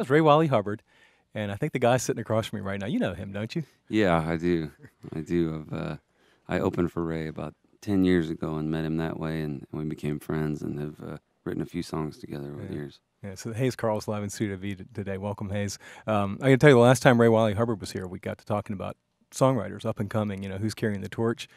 was Ray Wiley Hubbard, and I think the guy sitting across from me right now, you know him, don't you? Yeah, I do. I do. I opened for Ray about 10 years ago and met him that way, and we became friends and have written a few songs together over the years. Yeah, so Hayes Carll's live in Studio V today. Welcome, Hayes. I can tell you the last time Ray Wiley Hubbard was here, we got to talking about songwriters up and coming, who's carrying the torch.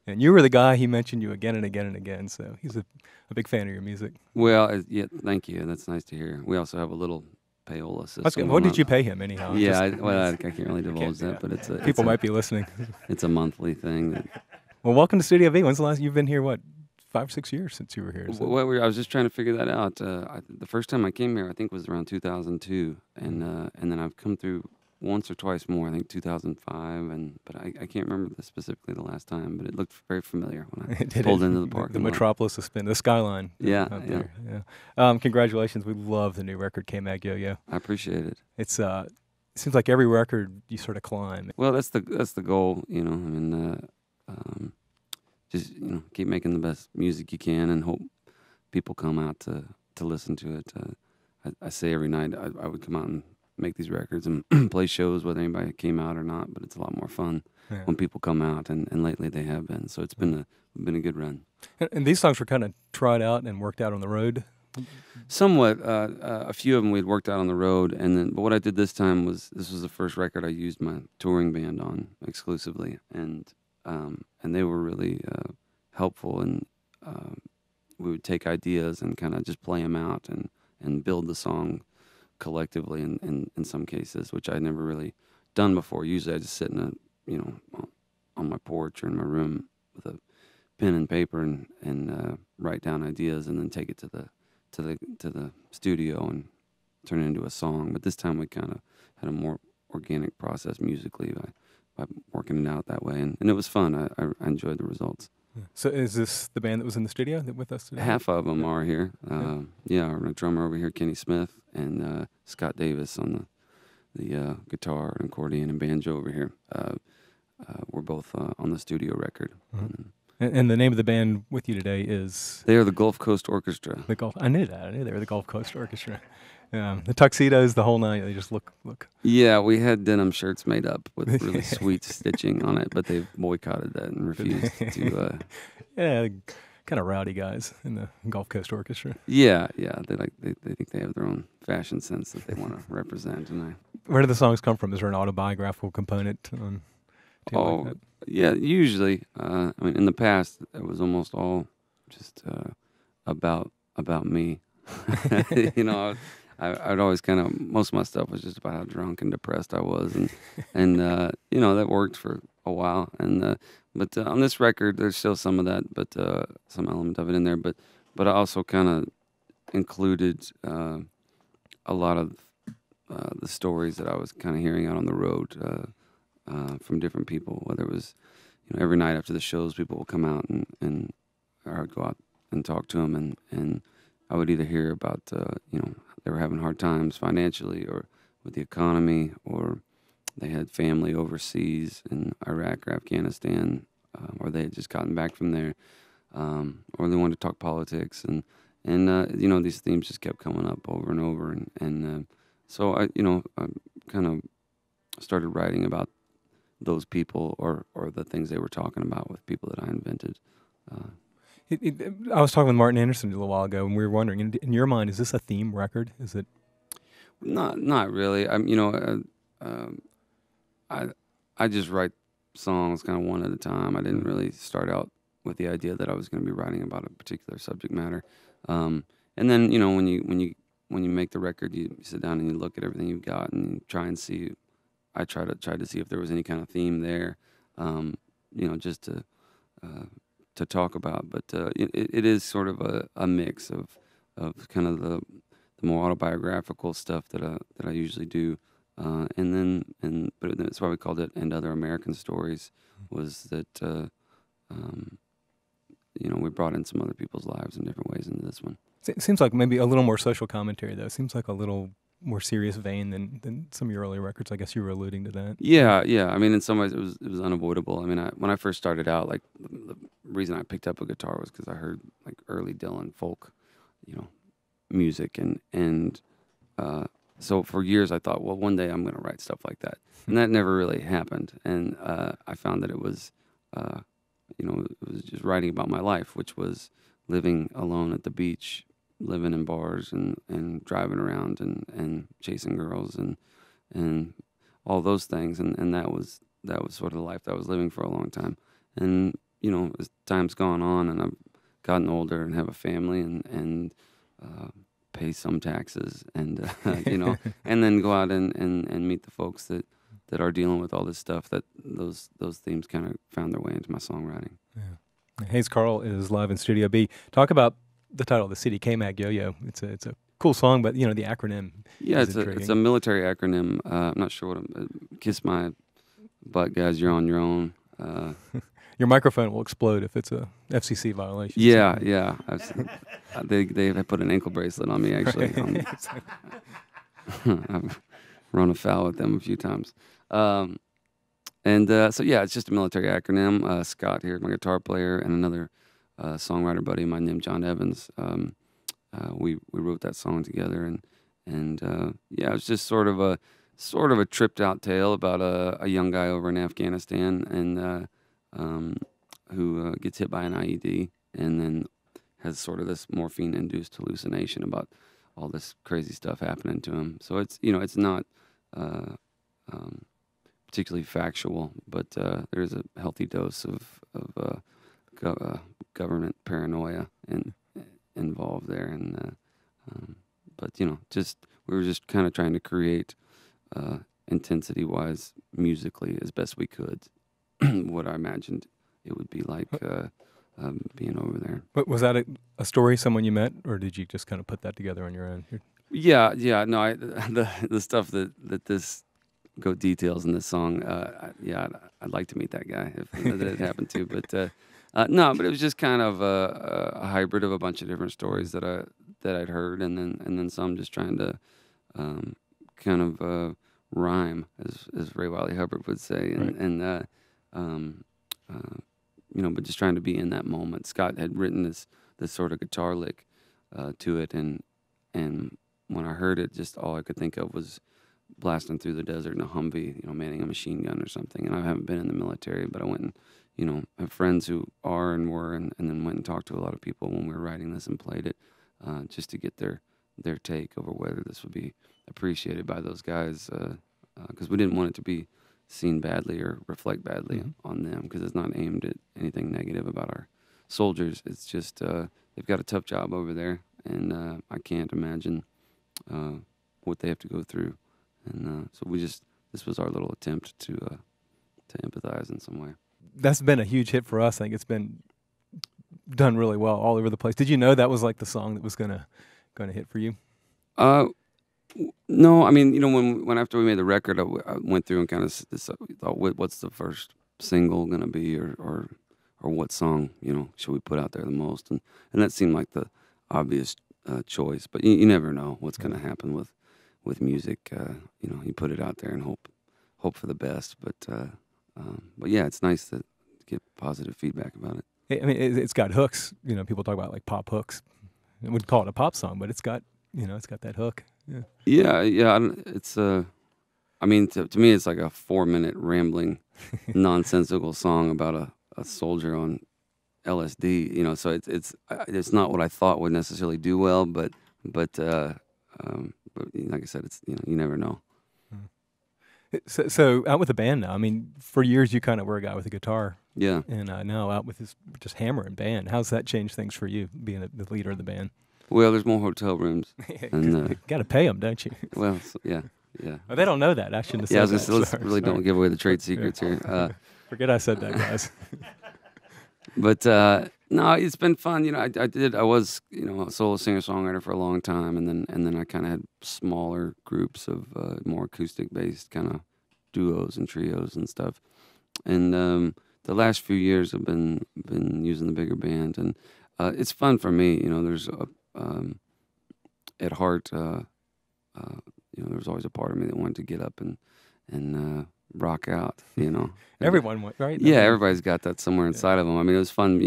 And you were the guy, he mentioned you again and again and again, so he's a big fan of your music. Well, yeah, thank you. That's nice to hear. We also have a little payola system. What did you pay him anyhow? Yeah, I can't really divulge that, but people might be listening. It's a monthly thing. Well, welcome to Studio V. When's the last? You've been here 5, 6 years since you were here. Well, I was just trying to figure that out. The first time I came here, I think, was around 2002, and then I've come through once or twice more. I think 2005, but I can't remember specifically the last time. But it looked very familiar when I pulled into the park. The metropolis has been the skyline. Yeah. Congratulations! We love the new record, K-Mag Yo-Yo. I appreciate it. It seems like every record you sort of climb. Well, that's the goal. Just keep making the best music you can, and hope people come out to listen to it. I say every night I would come out and make these records and play shows whether anybody came out or not, but it's a lot more fun when people come out, and lately they have been. So it's been a good run. And these songs were kind of tried out and worked out on the road. Somewhat. A few of them we'd worked out on the road, but what I did this time was this was the first record I used my touring band on exclusively, and they were really helpful, and we would take ideas and kind of just play them out and build the song collectively in some cases, which I'd never really done before. Usually I just sit on my porch or in my room with a pen and paper and write down ideas and then take it to the studio and turn it into a song. But this time we kind of had a more organic process musically by working it out that way, and it was fun. I enjoyed the results. So is this the band that was in the studio with us today? Half of them are here. Our drummer over here, Kenny Smith, and Scott Davis on the guitar and accordion and banjo over here. We're both on the studio record. Mm-hmm. And the name of the band with you today is? They are the Gulf Coast Orchestra. I knew that. I knew they were the Gulf Coast Orchestra. The tuxedos, the whole nine, they just look. Yeah, we had denim shirts made up with really sweet stitching on it, but they've boycotted that and refused to. Yeah, kind of rowdy guys in the Gulf Coast Orchestra. Yeah, they think they have their own fashion sense that they want to represent, and Where do the songs come from? Is there an autobiographical component? Yeah, usually. In the past, it was almost all just about me. I'd always most of my stuff was just about how drunk and depressed I was, and that worked for a while. But on this record, there's still some of that, but some element of it in there. But I also kind of included a lot of the stories that I was kind of hearing out on the road from different people. Whether it was, every night after the shows, people would come out and I would go out and talk to them, and I would either hear about, they were having hard times financially or with the economy, or they had family overseas in Iraq or Afghanistan, or they had just gotten back from there, or they wanted to talk politics, and these themes just kept coming up over and over, and so I kind of started writing about those people or the things they were talking about with people that I invented. I was talking with Martin Anderson a little while ago, and we were wondering, in your mind, is this a theme record? Is it? Not really. I just write songs kind of one at a time. I didn't really start out with the idea that I was going to be writing about a particular subject matter. And then when you make the record, you sit down and you look at everything you've got and you try and see. I tried to see if there was any kind of theme there, just to talk about, but it is sort of a mix of kind of the more autobiographical stuff that I usually do, but that's why we called it "And Other American Stories." Was that we brought in some other people's lives in different ways into this one. It seems like maybe a little more social commentary, though. It seems like a little more serious vein than some of your early records. I guess you were alluding to that. Yeah. In some ways, it was unavoidable. When I first started out, like the reason I picked up a guitar was because I heard like early Dylan folk, music, and so for years I thought, well, one day I'm going to write stuff like that, and that never really happened. And I found that it was, it was just writing about my life, which was living alone at the beach, living in bars, and driving around, and chasing girls, and all those things, and that was sort of the life that I was living for a long time. And as time's gone on, and I've gotten older and have a family, and pay some taxes, and and then go out and meet the folks that are dealing with all this stuff, that those themes kind of found their way into my songwriting. Yeah. Hayes Carll is live in Studio B. Talk about the title of the CD, K-Mag Yo-Yo. It's a cool song, but the acronym. Yeah, is it's a military acronym. I'm not sure what kiss my butt, guys. You're on your own. Your microphone will explode if it's a FCC violation. Yeah, yeah. They put an ankle bracelet on me, actually. I've run afoul with them a few times. So yeah, it's just a military acronym. Scott here, my guitar player, and another songwriter buddy of mine named John Evans. We wrote that song together, and yeah, it was just sort of a tripped out tale about a young guy over in Afghanistan, and who gets hit by an IED, and then has sort of this morphine-induced hallucination about all this crazy stuff happening to him. So it's it's not particularly factual, but there's a healthy dose of government paranoia involved there, and but we were just kind of trying to create intensity-wise, musically, as best we could, what I imagined it would be like being over there. But was that a story, someone you met, or did you just kind of put that together on your own? Yeah. No, the stuff that this details in this song. I'd like to meet that guy if that it happened to. But no, but it was just kind of a hybrid of a bunch of different stories that I'd heard, and then some just trying to kind of rhyme, as Ray Wiley Hubbard would say, Right. But just trying to be in that moment. Scott had written this sort of guitar lick to it, and when I heard it, just all I could think of was blasting through the desert in a Humvee, manning a machine gun or something. And I haven't been in the military, but I went and, have friends who are and were, and then went and talked to a lot of people when we were writing this and played it, just to get their take over whether this would be appreciated by those guys, because we didn't want it to be seen badly or reflect badly on them, because it's not aimed at anything negative about our soldiers. It's just they've got a tough job over there, and I can't imagine what they have to go through. And so this was our little attempt to empathize in some way. That's been a huge hit for us. I think it's been done really well all over the place. Did you know that was like the song that was gonna hit for you? No, I mean, when after we made the record, I went through and kind of thought, what's the first single gonna be, or what song should we put out there the most, and that seemed like the obvious choice. But you never know what's gonna happen with music. You put it out there and hope for the best. But yeah, it's nice to get positive feedback about it. I mean, it's got hooks. People talk about like pop hooks. I wouldn't call it a pop song, but it's got that hook. Yeah. Yeah. It's I mean, to me, it's like a 4-minute rambling, nonsensical song about a soldier on LSD. So it's not what I thought would necessarily do well, but like I said, it's you never know. So out with the band now. I mean, for years you kind of were a guy with a guitar. Yeah. And now out with this just hammer and band. How's that changed things for you, being the leader of the band? Well, there's more hotel rooms. You got to pay them, don't you? Well, yeah. Oh, they don't know that. I shouldn't have said that. Let's really don't give away the trade secrets here. Forget I said that, guys. But no, it's been fun. I was a solo singer-songwriter for a long time, and then I kind of had smaller groups of more acoustic-based kind of duos and trios and stuff. And the last few years I've been using the bigger band, and it's fun for me. There's at heart, there was always a part of me that wanted to get up and rock out. Everyone went, right? Yeah, everybody's got that somewhere inside of them. It was fun.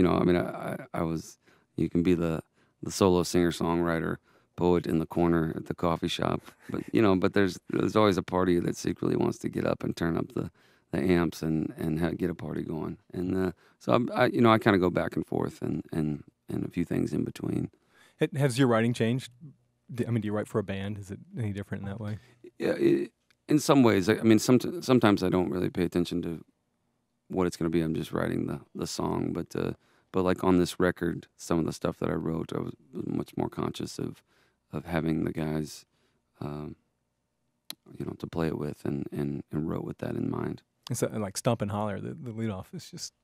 I was. You can be the solo singer-songwriter poet in the corner at the coffee shop. But but there's always a party that secretly wants to get up and turn up the amps and get a party going. And so I kind of go back and forth and a few things in between. Has your writing changed? I mean, do you write for a band? Is it any different in that way? Yeah, in some ways. I mean, sometimes I don't really pay attention to what it's going to be. I'm just writing the song. But like on this record, some of the stuff that I wrote, I was much more conscious of having the guys, to play it with, and wrote with that in mind. It's like Stomp and Holler, the lead off is just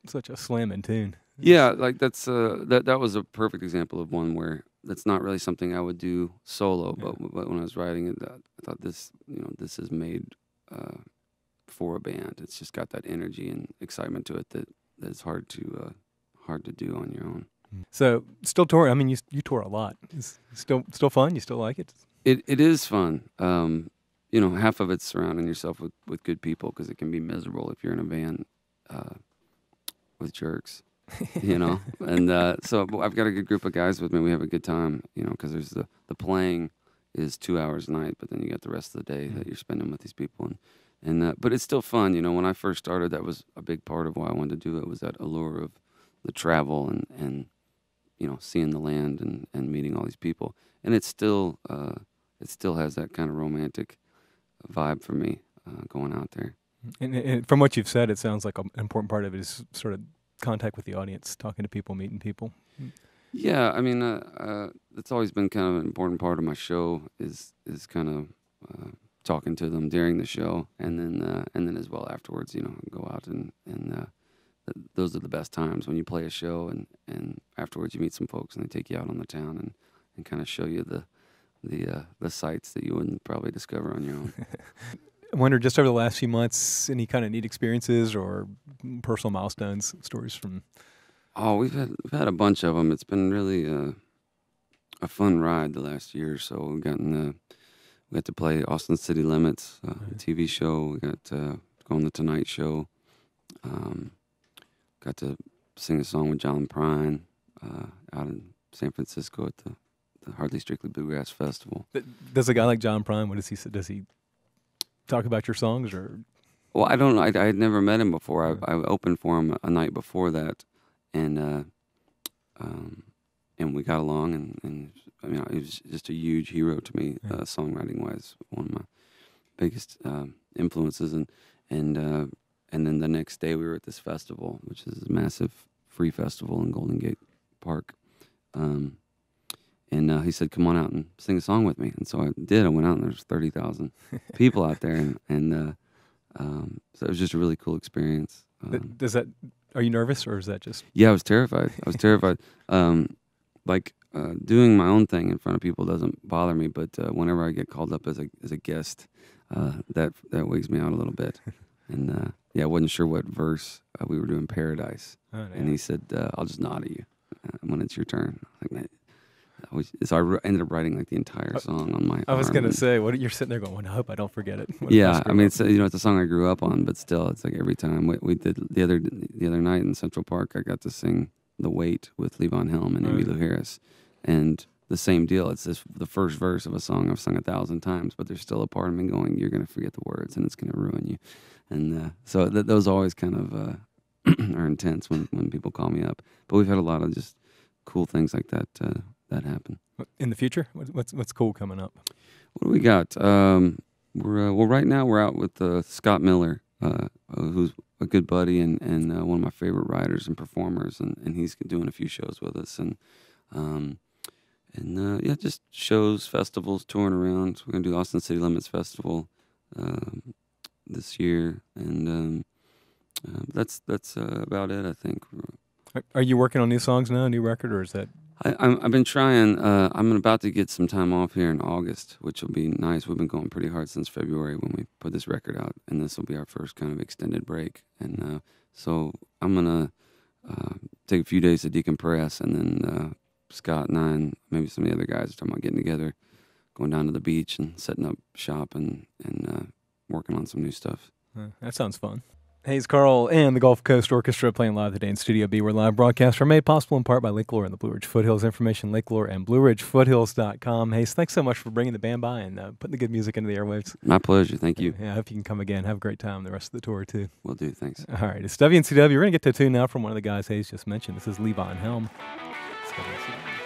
such a slamming tune. Yeah, like that's that was a perfect example of one where that's not really something I would do solo, but when I was writing it, I thought this is made for a band. It's just got that energy and excitement to it that's hard to do on your own. So still touring. I mean, you tour a lot. It's still fun. You still like it? It is fun. Half of it's surrounding yourself with good people, because it can be miserable if you're in a van with jerks. And so I've got a good group of guys with me. We have a good time, because there's the playing is 2 hours a night, but then you got the rest of the day that you're spending with these people. And but it's still fun. When I first started, that was a big part of why I wanted to do it, was that allure of the travel and seeing the land and meeting all these people. And it still has that kind of romantic vibe for me, going out there. And from what you've said, it sounds like an important part of it is sort of contact with the audience, talking to people, meeting people. Yeah, I mean, it's always been kind of an important part of my show is kind of talking to them during the show, and then as well afterwards. Go out and those are the best times when you play a show, and afterwards you meet some folks and they take you out on the town and kind of show you the sights that you wouldn't probably discover on your own. I wonder, just over the last few months, any kind of neat experiences or personal milestones, stories from? Oh, we've had a bunch of them. It's been really a fun ride the last year or so. We got to play Austin City Limits, a TV show. We got to go on the Tonight Show. Got to sing a song with John Prine out in San Francisco at the Hardly Strictly Bluegrass Festival. Does a guy like John Prine, what does he say? Does he talk about your songs, or? Well, I don't know. I had never met him before. I opened for him a night before that, and we got along, and I mean, he was just a huge hero to me, songwriting wise. One of my biggest influences, and then the next day we were at this festival, which is a massive free festival in Golden Gate Park. And he said, "Come on out and sing a song with me." And so I did. I went out, and there's 30,000 people out there, and so it was just a really cool experience. Are you nervous, or is that just? Yeah, I was terrified. Doing my own thing in front of people doesn't bother me, but whenever I get called up as a guest, that wigs me out a little bit. And I wasn't sure what verse we were doing. Paradise, and he said, "I'll just nod at you when it's your turn." So I ended up writing like the entire song on my. I was gonna say, you're sitting there going, well, I hope I don't forget it. Yeah, I mean, it's a song I grew up on, but still, it's like every time we did the other night in Central Park, I got to sing "The Weight" with Levon Helm and Emmylou Harris, and the same deal. It's the first verse of a song I've sung 1,000 times, but there's still a part of me going, "You're gonna forget the words, and it's gonna ruin you," and so those always kind of are intense when people call me up. But we've had a lot of just cool things like that happen. In the future, what's cool coming up? What do we got? Right now we're out with Scott Miller, who's a good buddy and one of my favorite writers and performers, and he's doing a few shows with us, and just shows, festivals, touring around. So we're gonna do Austin City Limits Festival this year, and that's about it, I think. Are you working on new songs now, a new record, or is that? I've been trying. I'm about to get some time off here in August, which will be nice. We've been going pretty hard since February when we put this record out, and this will be our first kind of extended break. And so I'm gonna take a few days to decompress, and then Scott and I and maybe some of the other guys are talking about getting together, going down to the beach and setting up shop and working on some new stuff. That sounds fun. Hayes, Carll, and the Gulf Coast Orchestra playing live today in Studio B, where live broadcasts are made possible in part by Lake Lore and the Blue Ridge Foothills. Information, Lake Lore and BlueRidgeFoothills.com. Hayes, thanks so much for bringing the band by and putting the good music into the airwaves. My pleasure. Thank you. Yeah, I hope you can come again. Have a great time the rest of the tour, too. Will do. Thanks. All right, it's WNCW. We're going to get to a tune now from one of the guys Hayes just mentioned. This is Levon Helm. It's WNCW.